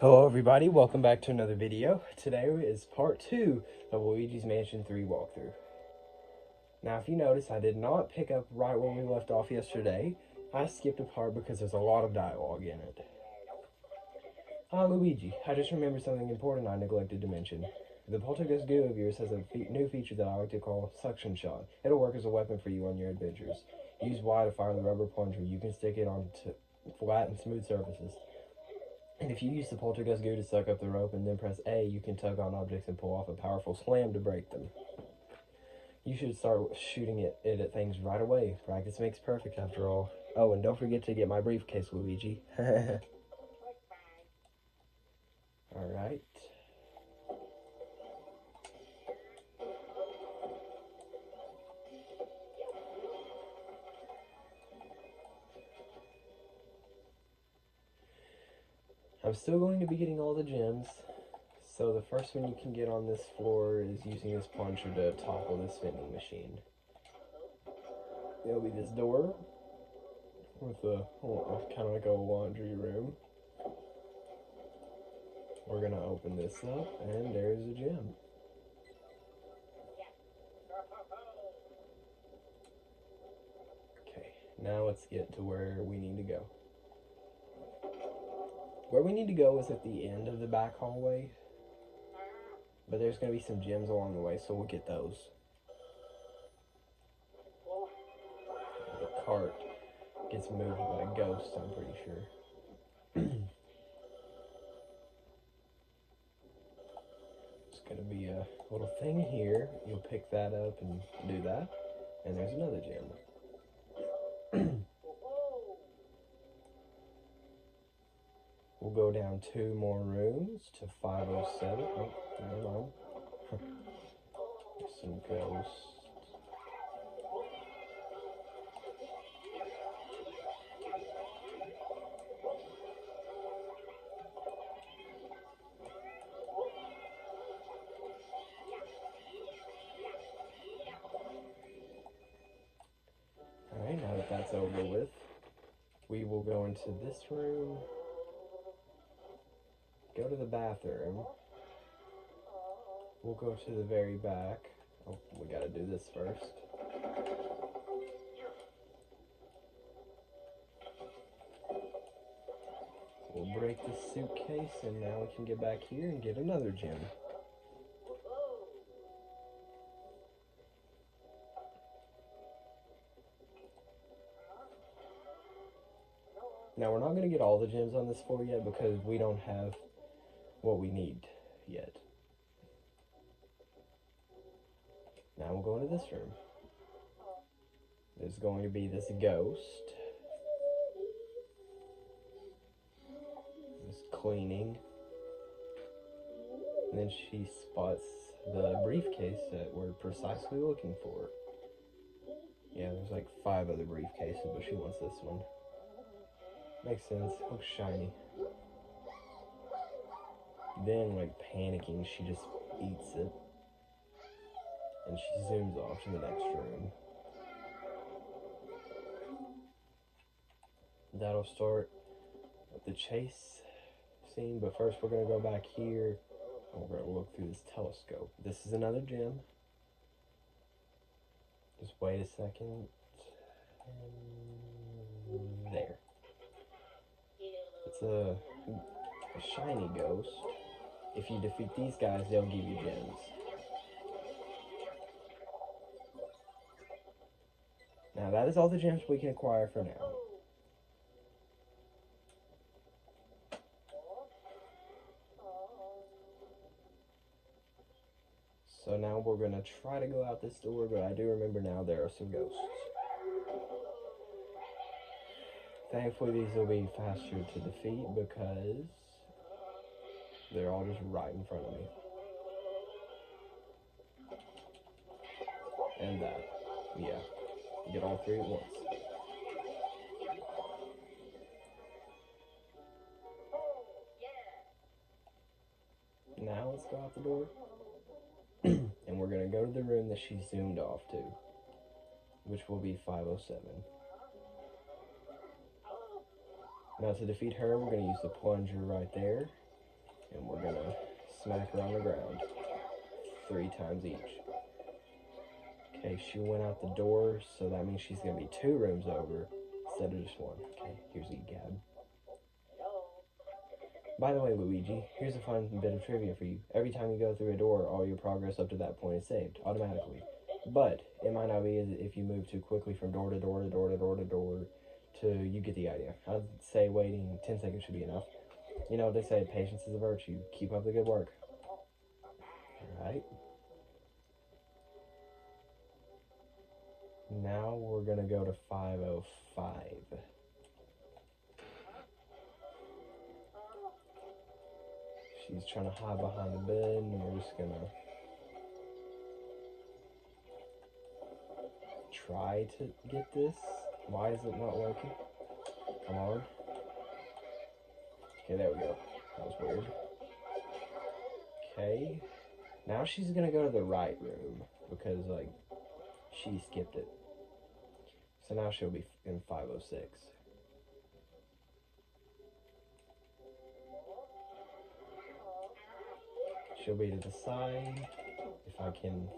Hello everybody, welcome back to another video. Today is part 2 of Luigi's Mansion 3 walkthrough. Now if you notice, I did not pick up right where we left off yesterday. I skipped a part because there's a lot of dialogue in it. Luigi, I just remembered something important I neglected to mention. The poltergeist goo of yours has a new feature that I like to call Suction Shot. It'll work as a weapon for you on your adventures. Use Y to fire the rubber plunger. You can stick it onto flat and smooth surfaces. And if you use the poltergeist goo to suck up the rope and then press A, you can tug on objects and pull off a powerful slam to break them. You should start shooting it at things right away. Practice makes perfect after all. Oh, and don't forget to get my briefcase, Luigi. Alright. I'm still going to be getting all the gems, so the first one you can get on this floor is using this plunger to topple this vending machine. It'll be this door with a kind of like a laundry room. We're gonna open this up, and there's a gem. Okay, now let's get to where we need to go. Where we need to go is at the end of the back hallway, but there's going to be some gems along the way, so we'll get those. The cart gets moved by a ghost, I'm pretty sure. There's going to be a little thing here. You'll pick that up and do that, and there's another gem. We'll go down 2 more rooms to 507. Oh, never mind. There's some ghosts. Alright, now that that's over with, we will go into this room. Go to the bathroom. We'll go to the very back. Oh, we gotta do this first. We'll break this suitcase, and now we can get back here and get another gem. Now, we're not going to get all the gems on this floor yet because we don't have what we need yet. Now we'll go into this room. There's going to be this ghost. This cleaning. And then she spots the briefcase that we're precisely looking for. Yeah, there's like 5 other briefcases, but she wants this one. Makes sense. Looks shiny. Then, like panicking, she just eats it. And she zooms off to the next room. That'll start the chase scene, but first we're going to go back here. And we're going to look through this telescope. This is another gem. Just wait a second. And there. It's a shiny ghost. If you defeat these guys, they'll give you gems. Now that is all the gems we can acquire for now. So now we're going to try to go out this door, but I do remember now there are some ghosts. Thankfully these will be faster to defeat because they're all just right in front of me. And that. Yeah. Get all 3 at once. Now let's go out the door. And we're going to go to the room that she zoomed off to, which will be 507. Now to defeat her, we're going to use the plunger right there. And we're gonna smack her on the ground 3 times each. Okay, she went out the door, so that means she's gonna be 2 rooms over instead of just 1. Okay, here's EGAD. By the way, Luigi, here's a fun bit of trivia for you. Every time you go through a door, all your progress up to that point is saved, automatically. But it might not be if you move too quickly from door to door to door to door to door you get the idea. I'd say waiting 10 seconds should be enough. You know, they say patience is a virtue. Keep up the good work. Alright. Now we're gonna go to 505. She's trying to hide behind the bed, and we're just gonna try to get this. Why is it not working? Come on. Okay, there we go. That was weird. Okay. Now she's gonna go to the right room because, like, she skipped it. So now she'll be in 506. She'll be to the side. If I can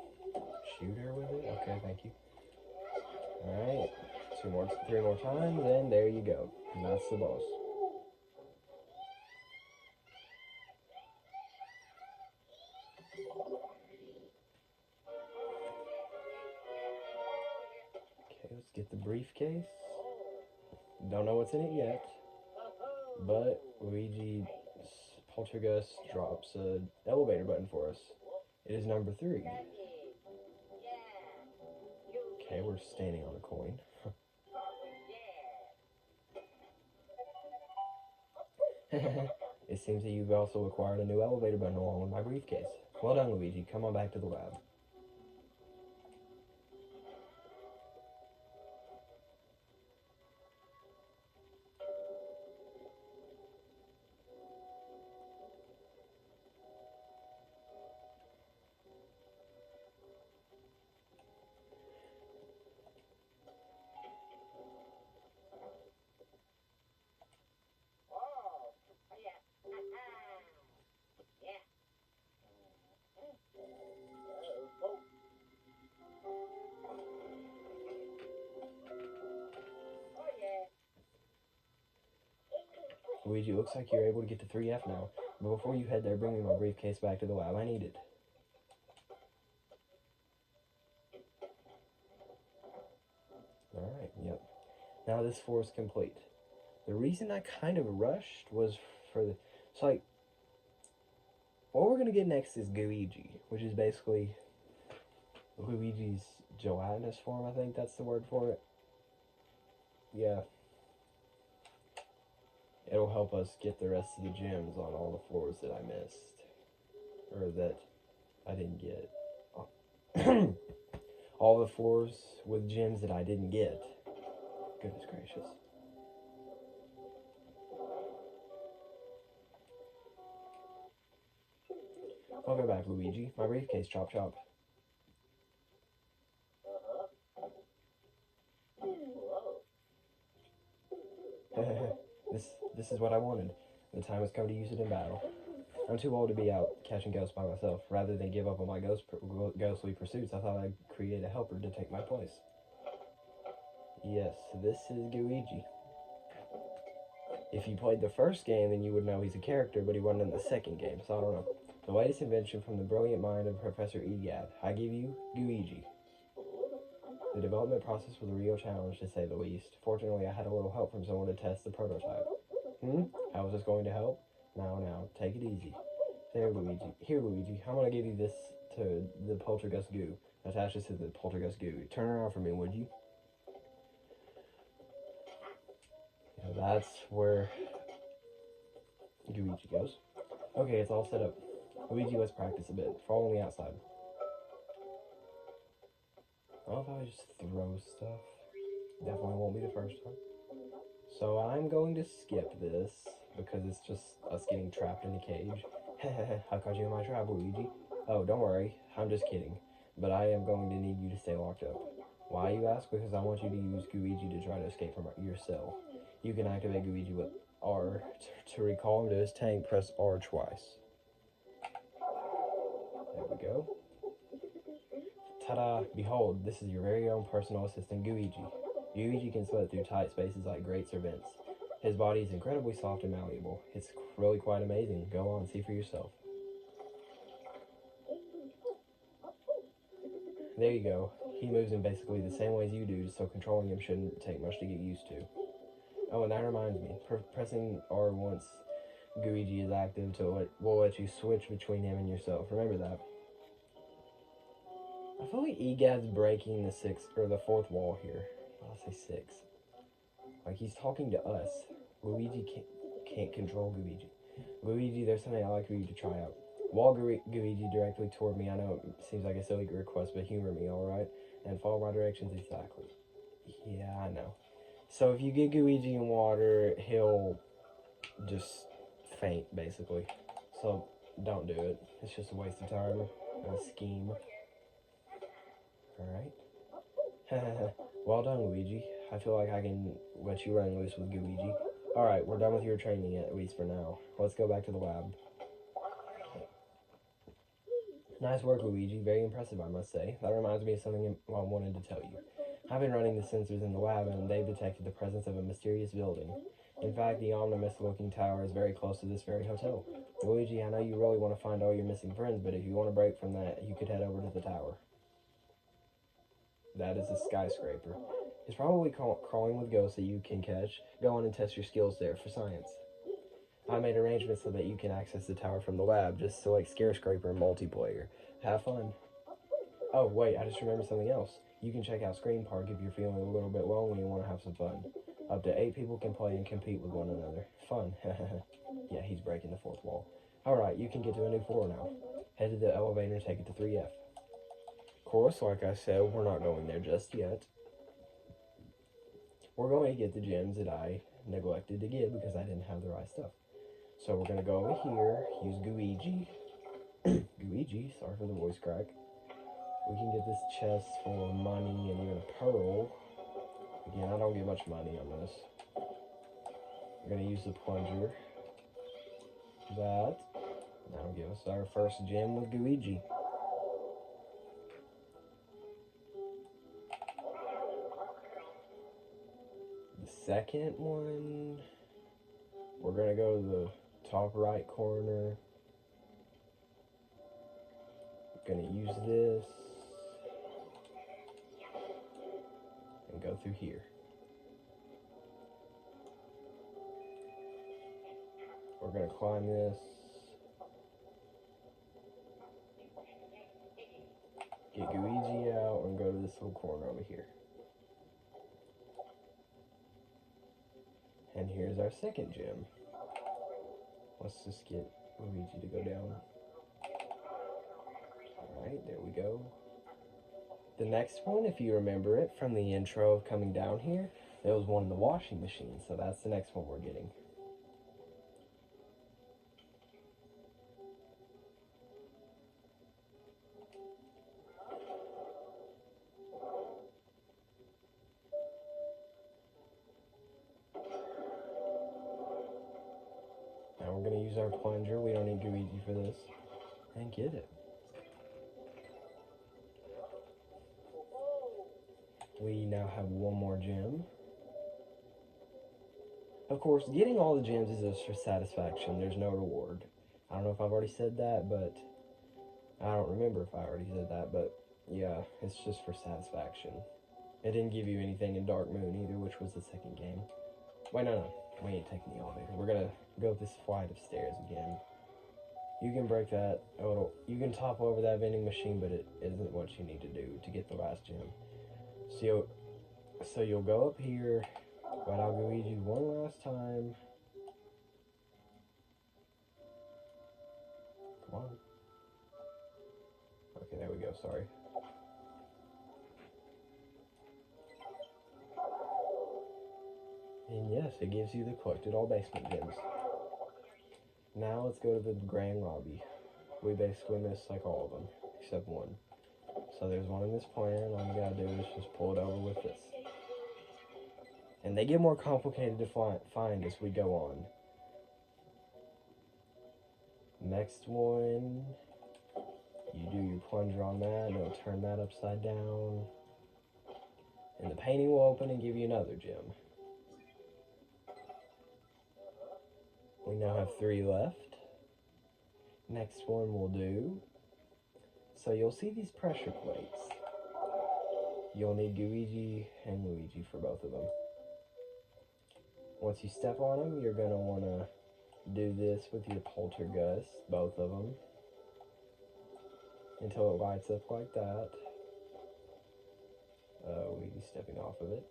shoot her with it. Okay, thank you. Alright. 3 more times, and there you go. And that's the boss. Okay, let's get the briefcase. Don't know what's in it yet. But Luigi Poltergust drops an elevator button for us. It is number 3. Okay, we're standing on a coin. It seems that you've also acquired a new elevator button along with my briefcase. Well done, Luigi. Come on back to the lab. Luigi, it looks like you're able to get to 3F now. But before you head there, bring me my briefcase back to the lab. I need it. Alright, yep. Now this floor is complete. The reason I kind of rushed was for the... So, like, what we're going to get next is Gooigi, which is basically Luigi's gelatinous form, I think that's the word for it. Yeah. It'll help us get the rest of the gems on all the floors that I missed. Or that I didn't get. All the floors with gems that I didn't get. Goodness gracious. Welcome back, Luigi. My briefcase, chop chop. This is what I wanted. The time has come to use it in battle. I'm too old to be out catching ghosts by myself. Rather than give up on my ghostly pursuits, I thought I'd create a helper to take my place. Yes, this is Gooigi. If you played the first game, then you would know he's a character, but he wasn't in the second game, so I don't know. The latest invention from the brilliant mind of Professor EGAD. I give you Gooigi. The development process was a real challenge, to say the least. Fortunately, I had a little help from someone to test the prototype. How is this going to help? Now, take it easy. There, Luigi. Here, Luigi, I'm going to give you this to the Poltergust goo. Attach this to the Poltergust goo. Turn around for me, would you? Yeah, that's where Luigi goes. Okay, it's all set up. Luigi, let's practice a bit. Follow me outside. I love how I just throw stuff. Definitely won't be the first time. So I'm going to skip this because it's just us getting trapped in a cage. I caught you in my trap, Luigi. Oh, don't worry. I'm just kidding. But I am going to need you to stay locked up. Why, you ask? Because I want you to use Gooigi to try to escape from your cell. You can activate Gooigi with R. To recall him to his tank, press R twice. There we go. Ta-da! Behold, this is your very own personal assistant, Luigi. Luigi can slip through tight spaces like grates or vents. His body is incredibly soft and malleable. It's really quite amazing. Go on, see for yourself. There you go. He moves in basically the same ways you do, so controlling him shouldn't take much to get used to. Oh, and that reminds me, pressing R once Luigi is active will let you switch between him and yourself. Remember that. I feel like EGAD's breaking the fourth wall here. I'll say 6. Like, he's talking to us. Luigi can't control Luigi. Luigi, there's something I'd like for you to try out. Walk Luigi directly toward me. I know it seems like a silly request, but humor me, alright? And follow my directions exactly. Yeah, I know. So if you get Luigi in water, he'll just faint, basically. So don't do it. It's just a waste of time. A scheme. Alright. Well done, Luigi. I feel like I can let you run loose with Luigi. Alright, we're done with your training, at least for now. Let's go back to the lab. Nice work, Luigi. Very impressive, I must say. That reminds me of something I wanted to tell you. I've been running the sensors in the lab, and they've detected the presence of a mysterious building. In fact, the ominous-looking tower is very close to this very hotel. Luigi, I know you really want to find all your missing friends, but if you want to break from that, you could head over to the tower. That is a skyscraper. It's probably crawling with ghosts that you can catch. Go on and test your skills there for science. I made arrangements so that you can access the tower from the lab. Just select Skyscraper multiplayer. Have fun. Oh, wait, I just remembered something else. You can check out Screen Park if you're feeling a little bit lonely and want to have some fun. Up to 8 people can play and compete with one another. Fun. Yeah, he's breaking the fourth wall. Alright, you can get to a new floor now. Head to the elevator and take it to 3F. Of course, like I said, we're not going there just yet. We're going to get the gems that I neglected to get because I didn't have the right stuff. So we're going to go over here, use Luigi. Luigi, sorry for the voice crack. We can get this chest full of money and even a pearl. Again, I don't get much money on this. We're going to use the plunger. That'll give us our first gem with Luigi. The second one, we're going to go to the top right corner. I'm going to use this and go through here. We're going to climb this. Get Luigi out and go to this little corner over here. And here's our second gem. Let's just get Luigi to go down. Alright, there we go. The next one, if you remember it from the intro of coming down here, there was one in the washing machine, so that's the next one we're getting. Now we're going to use our plunger. We don't need Luigi for this. And get it. We now have one more gem. Of course, getting all the gems is just for satisfaction. There's no reward. I don't know if I've already said that, but I don't remember if I already said that, but yeah, it's just for satisfaction. It didn't give you anything in Dark Moon either, which was the second game. Wait, no. We ain't taking the elevator. We're gonna go up this flight of stairs again. You can break that. You can topple over that vending machine, but it isn't what you need to do to get the last gem. So you'll go up here, but I'll Luigi one last time. Come on. Okay, there we go, sorry. And yes, it gives you the collected all basement gems. Now let's go to the grand lobby. We basically missed like all of them, except one. So there's one in this plan. All you gotta do is just pull it over with this. And they get more complicated to find as we go on. Next one You do your plunger on that, and it'll turn that upside down. And the painting will open and give you another gem. We now have 3 left. Next one we'll do. So you'll see these pressure plates. You'll need Luigi and Luigi for both of them. Once you step on them, you're going to want to do this with your poltergeist, both of them, until it lights up like that. Luigi stepping off of it.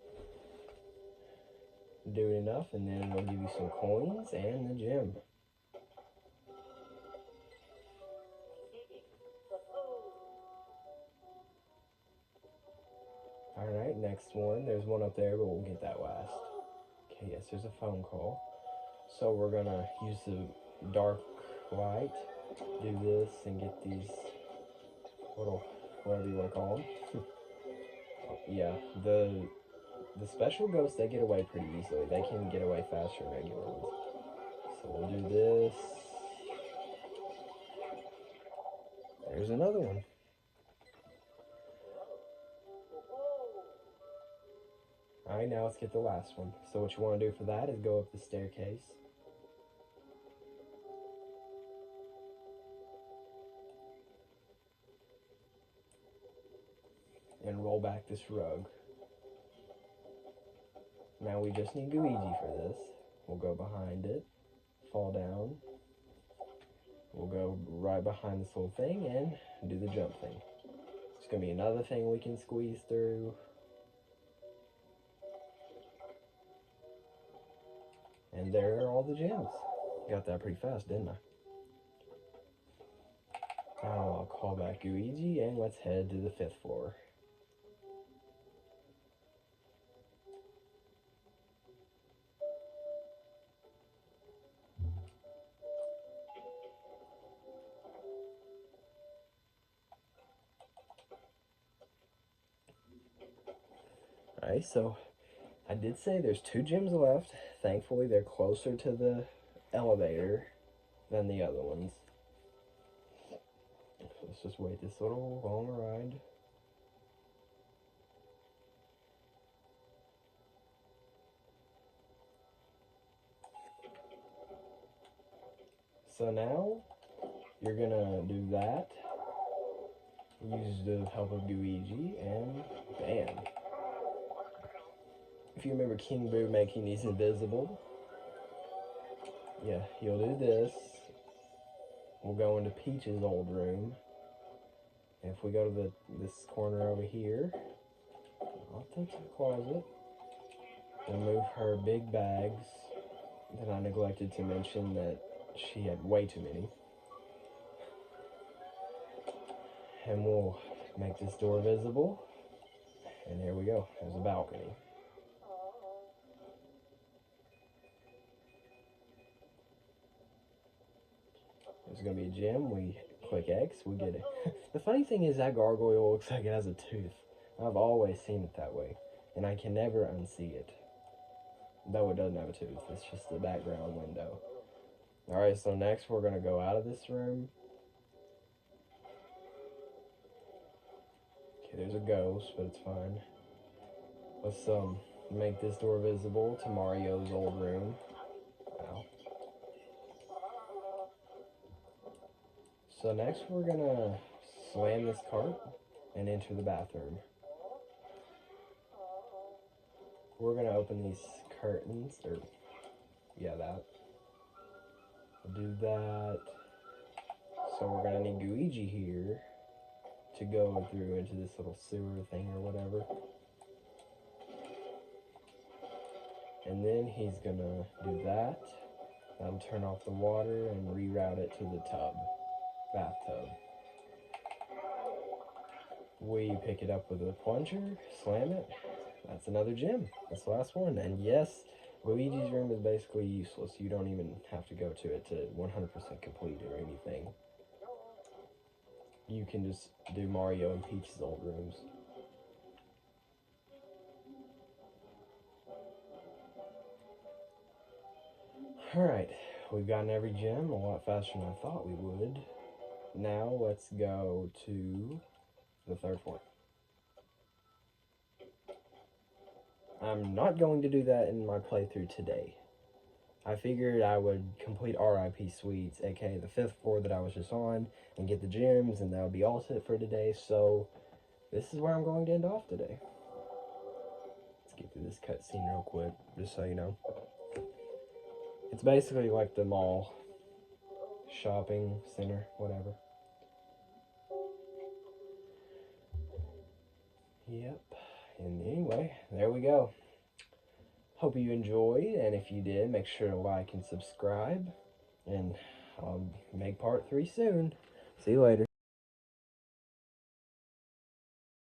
Do it enough, and then it'll give you some coins and the gem. Alright, next one. There's one up there, but we'll get that last. Okay, yes, there's a phone call. So we're gonna use the dark light, do this, and get these little, whatever you want to call them. Yeah, the special ghosts, they get away pretty easily. They can get away faster than regular ones. So we'll do this. There's another one. Alright, now let's get the last one. So what you want to do for that is go up the staircase. And roll back this rug. Now we just need Luigi for this. We'll go behind it, fall down. We'll go right behind this whole thing and do the jump thing. It's going to be another thing we can squeeze through. And there are all the gems. Got that pretty fast, didn't I? Now I'll call back Luigi and let's head to the 5th floor. Alright, so I did say there's 2 gems left. Thankfully, they're closer to the elevator than the other ones. So let's just wait this little long ride. So now, you're gonna do that. Use the help of Luigi, and bam. If you remember King Boo making these invisible, yeah, you'll do this. We'll go into Peach's old room. And if we go to this corner over here, I'll take the closet and move her big bags that I neglected to mention that she had way too many. And we'll make this door visible. And here we go, there's a balcony. There's going to be a gem, we click X, we get it. The funny thing is that gargoyle looks like it has a tooth. I've always seen it that way, and I can never unsee it. Though it doesn't have a tooth, it's just the background window. Alright, so next we're going to go out of this room. Okay, there's a ghost, but it's fine. Let's make this door visible to Mario's old room. Wow. So next we're gonna slam this cart and enter the bathroom. We're gonna open these curtains, or yeah, that. We'll do that. So we're gonna need Luigi here to go through into this little sewer thing or whatever. And then he's gonna do that. That'll turn off the water and reroute it to the bathtub. We pick it up with a plunger, slam it. That's another gem. That's the last one. And yes, Luigi's room is basically useless. You don't even have to go to it to 100% complete or anything. You can just do Mario and Peach's old rooms. Alright, we've gotten every gem a lot faster than I thought we would. Now let's go to the third floor. I'm not going to do that in my playthrough today. I figured I would complete R.I.P Suites, aka the 5th floor that I was just on, and get the gems, and that would be all set for today, so this is where I'm going to end off today. Let's get through this cutscene real quick, just so you know. It's basically like the mall, shopping center, whatever. Yep, and anyway, there we go. Hope you enjoyed, and if you did, make sure to like and subscribe, and I'll make part 3 soon. See you later.